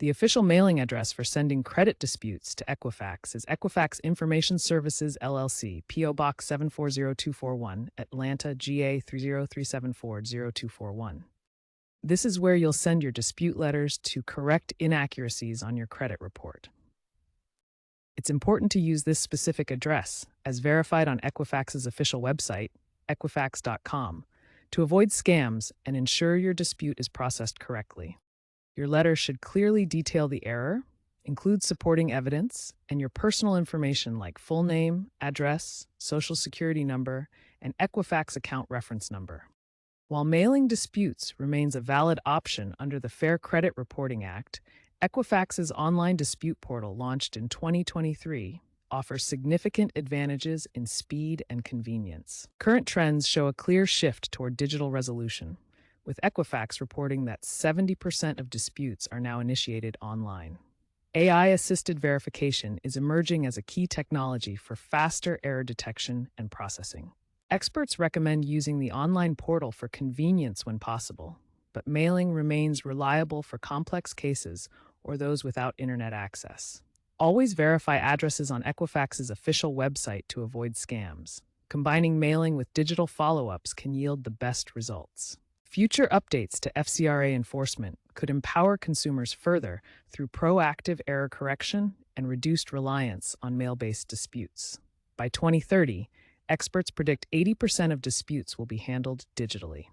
The official mailing address for sending credit disputes to Equifax is Equifax Information Services LLC, P.O. Box 740241, Atlanta, GA 303740241. This is where you'll send your dispute letters to correct inaccuracies on your credit report. It's important to use this specific address, as verified on Equifax's official website, equifax.com, to avoid scams and ensure your dispute is processed correctly. Your letter should clearly detail the error, include supporting evidence, and your personal information like full name, address, social security number, and Equifax account reference number. While mailing disputes remains a valid option under the Fair Credit Reporting Act, Equifax's online dispute portal, launched in 2023, offers significant advantages in speed and convenience. Current trends show a clear shift toward digital resolution, with Equifax reporting that 70% of disputes are now initiated online. AI-assisted verification is emerging as a key technology for faster error detection and processing. Experts recommend using the online portal for convenience when possible, but mailing remains reliable for complex cases or those without internet access. Always verify addresses on Equifax's official website to avoid scams. Combining mailing with digital follow-ups can yield the best results. Future updates to FCRA enforcement could empower consumers further through proactive error correction and reduced reliance on mail-based disputes. By 2030, experts predict 80% of disputes will be handled digitally.